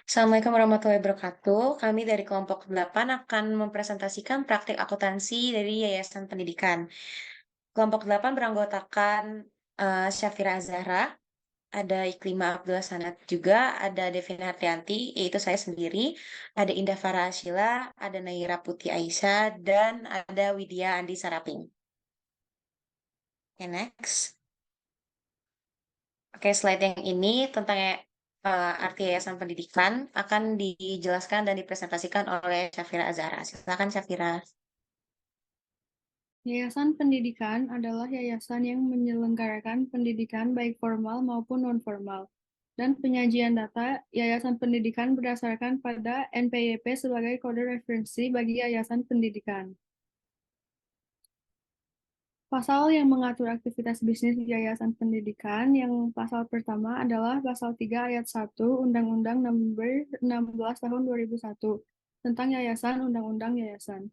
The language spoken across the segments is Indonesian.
Assalamualaikum warahmatullahi wabarakatuh. Kami dari kelompok 8 akan mempresentasikan praktik akuntansi dari Yayasan Pendidikan. Kelompok 8 beranggotakan Syafira Azahra, ada Iklima Abdullah Sanad juga, ada Devina Hartianti, yaitu saya sendiri, ada Indah Farah Ashila, ada Naira Putih Aisyah, dan ada Widya Andi Saraping. Oke, next. Oke, slide yang ini tentang arti Yayasan Pendidikan akan dijelaskan dan dipresentasikan oleh Syafira Azhara. Silakan Syafira. Yayasan pendidikan adalah yayasan yang menyelenggarakan pendidikan baik formal maupun non-formal. Dan penyajian data yayasan pendidikan berdasarkan pada NPWP sebagai kode referensi bagi yayasan pendidikan. Pasal yang mengatur aktivitas bisnis yayasan pendidikan yang pasal pertama adalah pasal 3 ayat 1 Undang-Undang Nomor 16 Tahun 2001 tentang Yayasan Undang-Undang Yayasan.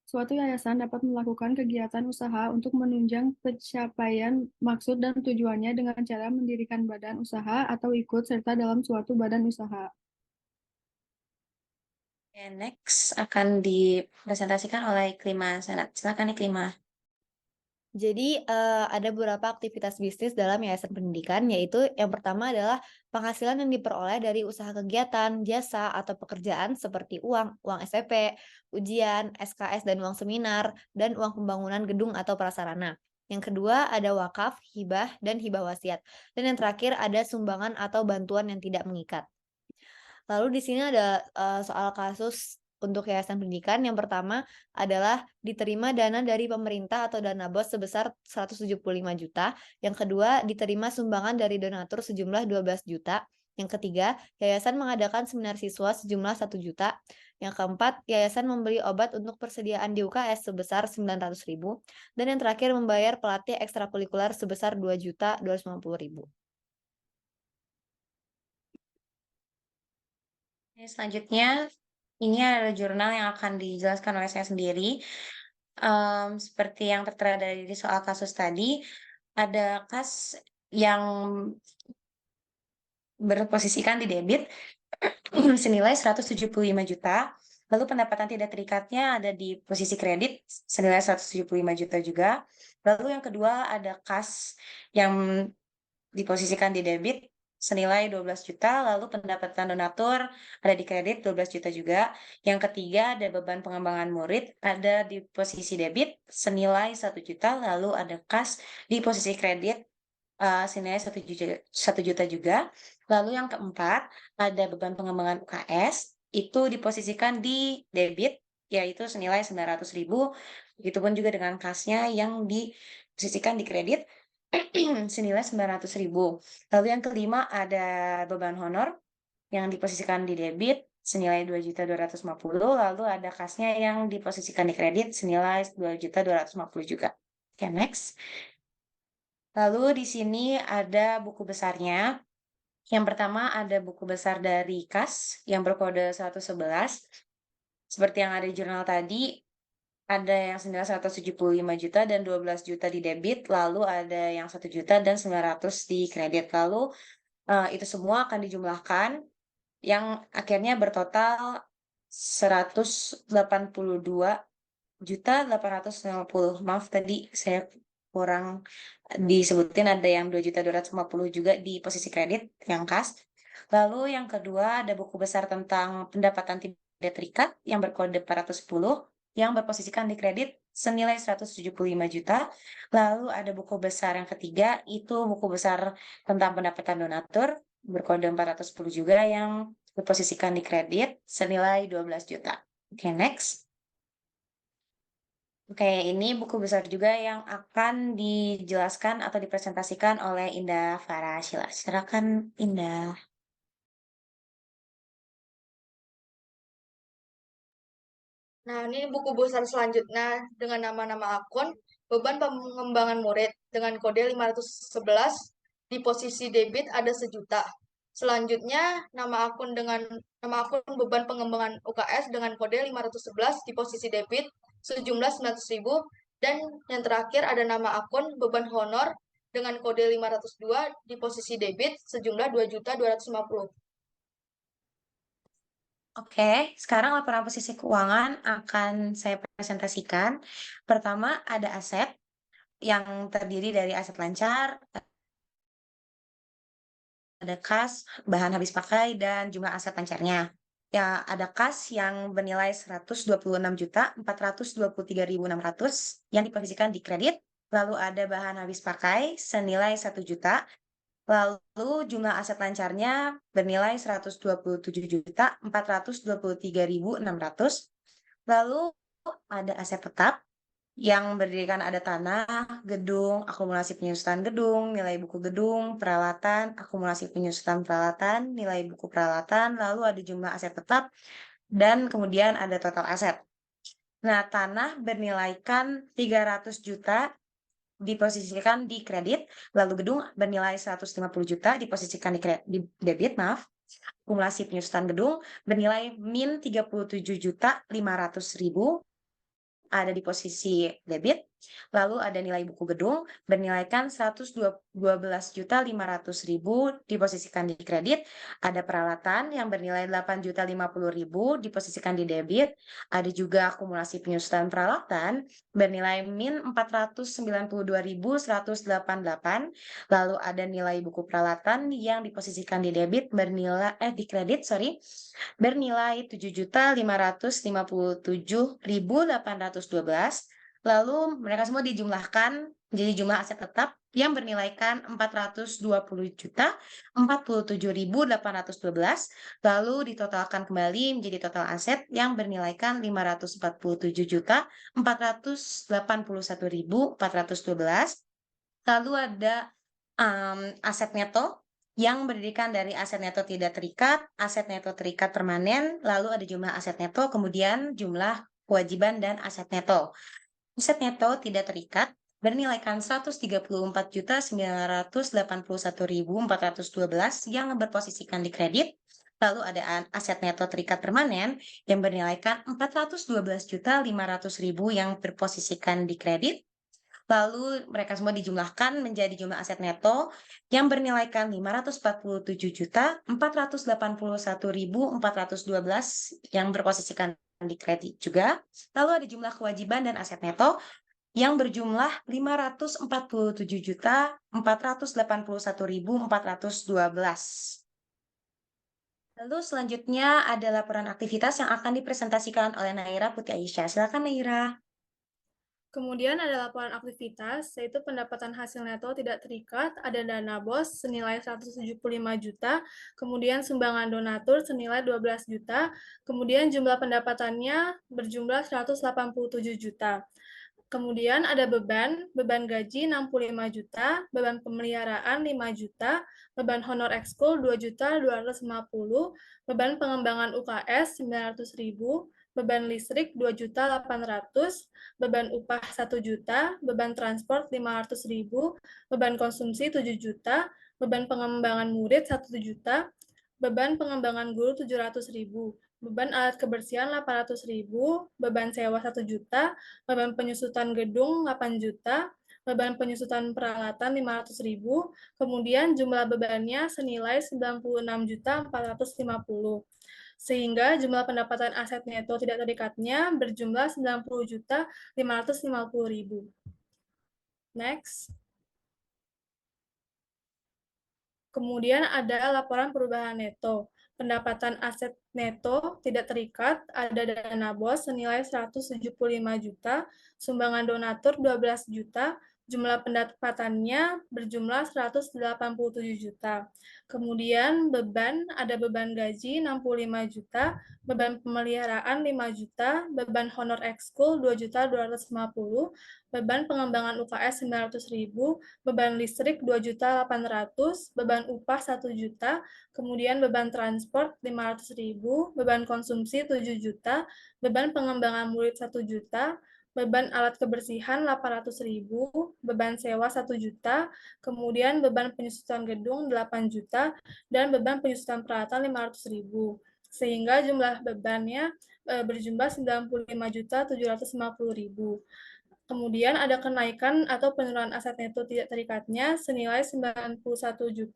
Suatu yayasan dapat melakukan kegiatan usaha untuk menunjang pencapaian maksud dan tujuannya dengan cara mendirikan badan usaha atau ikut serta dalam suatu badan usaha. Oke, next akan dipresentasikan oleh Iklima Sanad. Silakan Iklima. Jadi, ada beberapa aktivitas bisnis dalam yayasan pendidikan, yaitu yang pertama adalah penghasilan yang diperoleh dari usaha kegiatan, jasa, atau pekerjaan seperti uang, uang SPP, ujian, SKS, dan uang seminar, dan uang pembangunan gedung atau prasarana. Yang kedua ada wakaf, hibah, dan hibah wasiat. Dan yang terakhir ada sumbangan atau bantuan yang tidak mengikat. Lalu di sini ada, soal kasus untuk yayasan pendidikan. Yang pertama adalah diterima dana dari pemerintah atau dana BOS sebesar 175 juta. Yang kedua, diterima sumbangan dari donatur sejumlah 12 juta. Yang ketiga, yayasan mengadakan seminar siswa sejumlah 1 juta. Yang keempat, yayasan membeli obat untuk persediaan di UKS sebesar 900 ribu. Dan yang terakhir, membayar pelatih ekstrakurikuler sebesar 2.250.000. Oke, selanjutnya, ini ada jurnal yang akan dijelaskan oleh saya sendiri. Seperti yang tertera dari soal kasus tadi, ada kas yang berposisikan di debit senilai 175 juta. Lalu pendapatan tidak terikatnya ada di posisi kredit senilai 175 juta juga. Lalu yang kedua ada kas yang diposisikan di debit senilai 12 juta. Lalu pendapatan donatur ada di kredit 12 juta juga. Yang ketiga ada beban pengembangan murid ada di posisi debit senilai 1 juta. Lalu ada kas di posisi kredit senilai 1 juta juga. Lalu yang keempat, ada beban pengembangan UKS, itu diposisikan di debit, yaitu senilai 900.000. Begitupun juga dengan kasnya yang diposisikan di kredit, senilai 900.000. Lalu yang kelima, ada beban honor yang diposisikan di debit, senilai 2.250.000. Lalu ada kasnya yang diposisikan di kredit, senilai 2.250.000 juga. Oke, next. Lalu di sini ada buku besarnya. Yang pertama ada buku besar dari KAS yang berkode 111. Seperti yang ada di jurnal tadi, ada yang senilai 175 juta dan 12 juta di debit, lalu ada yang 1 juta dan 900 di kredit. Lalu itu semua akan dijumlahkan yang akhirnya bertotal 182 juta 850. Maaf tadi saya kurang disebutin ada yang 2.250 juga di posisi kredit yang kas. Lalu yang kedua ada buku besar tentang pendapatan tidak terikat yang berkode 410 yang berposisikan di kredit senilai 175 juta. Lalu ada buku besar yang ketiga itu buku besar tentang pendapatan donatur berkode 410 juga yang berposisikan di kredit senilai 12 juta. Oke, next. Oke, ini buku besar juga yang akan dijelaskan atau dipresentasikan oleh Indah Farashila. Silakan Indah. Nah, ini buku besar selanjutnya dengan nama-nama akun, beban pengembangan murid dengan kode 511 di posisi debit ada 1 juta. Selanjutnya, nama akun beban pengembangan UKS dengan kode 511 di posisi debit sejumlah 900.000 dan yang terakhir ada nama akun beban honor dengan kode 502 di posisi debit sejumlah 2.250. Oke, sekarang laporan posisi keuangan akan saya presentasikan. Pertama, ada aset yang terdiri dari aset lancar, ada kas, bahan habis pakai, dan jumlah aset lancarnya. Ya, ada kas yang bernilai 126.423.600 yang diposisikan di kredit. Lalu ada bahan habis pakai senilai 1 juta. Lalu jumlah aset lancarnya bernilai 127.423.600. Lalu ada aset tetap yang berdirikan ada tanah, gedung, akumulasi penyusutan gedung, nilai buku gedung, peralatan, akumulasi penyusutan peralatan, nilai buku peralatan, lalu ada jumlah aset tetap, dan kemudian ada total aset. Nah, tanah bernilaikan 300 juta diposisikan di kredit, lalu gedung bernilai 150 juta diposisikan di debit, maaf. Akumulasi penyusutan gedung bernilai min 37.500.000 ada di posisi debit, lalu ada nilai buku gedung bernilaikan 112.500.000 diposisikan di kredit, ada peralatan yang bernilai 8.050.000 diposisikan di debit, ada juga akumulasi penyusutan peralatan bernilai min 492.188, lalu ada nilai buku peralatan yang diposisikan di debit di kredit, bernilai 7.557.812. Lalu mereka semua dijumlahkan menjadi jumlah aset tetap yang bernilaikan 420.047.812, lalu ditotalkan kembali menjadi total aset yang bernilaikan 547.481.412. Lalu ada aset neto yang berdirikan dari aset neto tidak terikat, aset neto terikat permanen, lalu ada jumlah aset neto, kemudian jumlah kewajiban dan aset neto. Aset neto tidak terikat bernilaikan 134.981.412 yang berposisikan di kredit, lalu ada aset neto terikat permanen yang bernilaikan 412.500.000 yang berposisikan di kredit. Lalu mereka semua dijumlahkan menjadi jumlah aset neto yang bernilaikan 547.481.412 yang berposisikan di kredit juga. Lalu ada jumlah kewajiban dan aset neto yang berjumlah 547.481.412. Lalu selanjutnya ada laporan aktivitas yang akan dipresentasikan oleh Naira Putih Aisyah. Silakan Naira. Kemudian ada laporan aktivitas, yaitu pendapatan hasil neto tidak terikat, ada dana BOS senilai 175 juta, kemudian sumbangan donatur senilai 12 juta, kemudian jumlah pendapatannya berjumlah 187 juta. Kemudian ada beban gaji 65 juta, beban pemeliharaan 5 juta, beban honor ekskul 2.250.000, beban pengembangan UKS 900.000, beban listrik 2.800.000, beban upah 1 juta, beban transport 500.000, beban konsumsi 7 juta, beban pengembangan murid 1 juta, beban pengembangan guru 700.000, beban alat kebersihan 800.000, beban sewa 1 juta, beban penyusutan gedung 8 juta, beban penyusutan peralatan 500.000, kemudian jumlah bebannya senilai 96.450. Sehingga jumlah pendapatan aset neto tidak terikatnya berjumlah 90.550.000. Next. Kemudian ada laporan perubahan neto. Pendapatan aset neto tidak terikat, ada dana BOS senilai 175 juta, sumbangan donatur 12 juta, jumlah pendapatannya berjumlah 187 juta. Kemudian ada beban gaji 65 juta, beban pemeliharaan 5 juta, beban honor ekskul 2.250.000, beban pengembangan UKS 900.000, beban listrik 2.800.000, beban upah 1 juta, kemudian beban transport 500.000, beban konsumsi 7 juta, beban pengembangan murid 1 juta, beban alat kebersihan 800.000, beban sewa 1 juta, kemudian beban penyusutan gedung 8 juta, dan beban penyusutan peralatan 500.000. Sehingga jumlah bebannya berjumlah 95.750.000. Kemudian ada kenaikan atau penurunan aset neto tidak terikatnya senilai 91.250.000.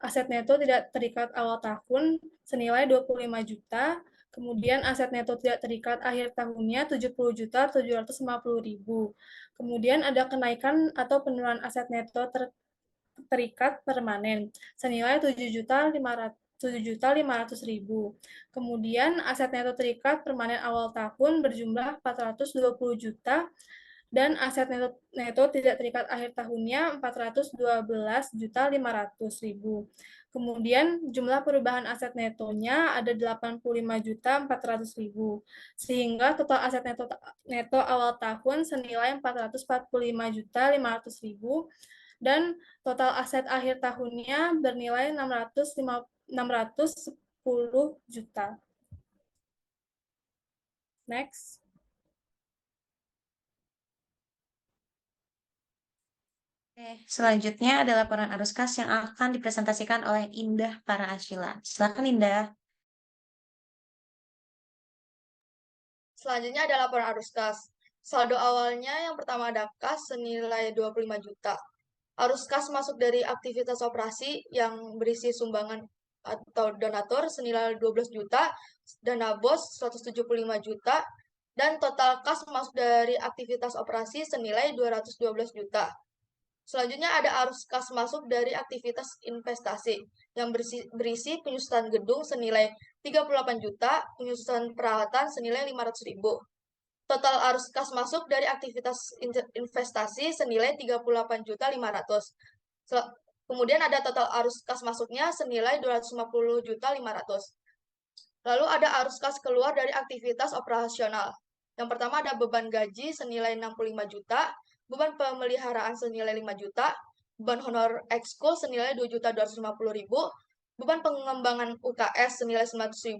Aset neto tidak terikat awal tahun senilai 25 juta. Kemudian aset neto tidak terikat akhir tahunnya 70.750.000. Kemudian ada kenaikan atau penurunan aset neto terikat permanen senilai 7.500.000. Kemudian aset neto terikat permanen awal tahun berjumlah 420 juta dan aset neto tidak terikat akhir tahunnya 412.500.000. Kemudian jumlah perubahan aset netonya ada 85.400.000. Sehingga total aset neto awal tahun senilai 445.500.000 dan total aset akhir tahunnya bernilai 610 juta. Next. Oke, selanjutnya ada laporan arus kas yang akan dipresentasikan oleh Indah Paraashila. Silakan Indah. Selanjutnya ada laporan arus kas. Saldo awalnya yang pertama ada kas senilai 25 juta. Arus kas masuk dari aktivitas operasi yang berisi sumbangan atau donatur senilai 12 juta, dana bos 175 juta, dan total kas masuk dari aktivitas operasi senilai 212 juta. Selanjutnya ada arus kas masuk dari aktivitas investasi yang berisi penyusutan gedung senilai 38 juta, penyusutan peralatan senilai 500.000. Total arus kas masuk dari aktivitas investasi senilai 38.500. Kemudian ada total arus kas masuknya senilai 250.500. Lalu ada arus kas keluar dari aktivitas operasional. Yang pertama ada beban gaji senilai 65 juta, beban pemeliharaan senilai 5 juta, beban honor ekskul senilai 2.250.000, beban pengembangan UKS senilai 900.000,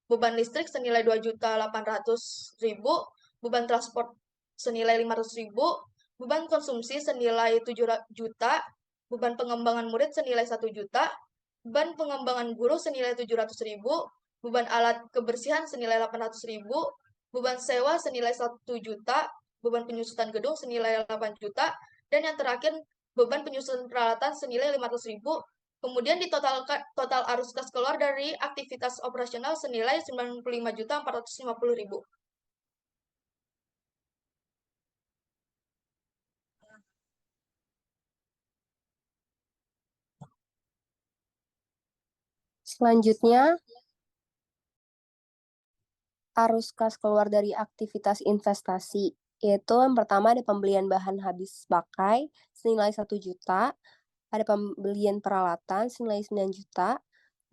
beban listrik senilai 2.800.000, beban transport senilai 500.000, beban konsumsi senilai 7 juta, beban pengembangan murid senilai 1 juta, beban pengembangan guru senilai 700.000, beban alat kebersihan senilai 800.000, beban sewa senilai 1 juta, beban penyusutan gedung senilai 8 juta, dan yang terakhir beban penyusutan peralatan senilai 500.000. Kemudian di total arus kas keluar dari aktivitas operasional senilai 95.450.000. Selanjutnya, arus kas keluar dari aktivitas investasi, yaitu yang pertama ada pembelian bahan habis pakai senilai 1 juta, ada pembelian peralatan senilai 9 juta,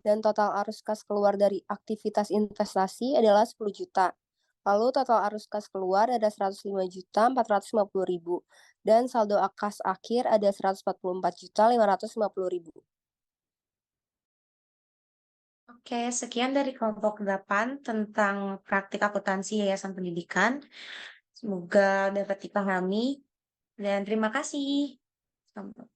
dan total arus kas keluar dari aktivitas investasi adalah 10 juta. Lalu total arus kas keluar ada 105.450.000 dan saldo kas akhir ada 144.550.000. Oke, sekian dari kelompok 8 tentang praktik akuntansi Yayasan Pendidikan. Semoga dapat dipahami dan terima kasih. Sampai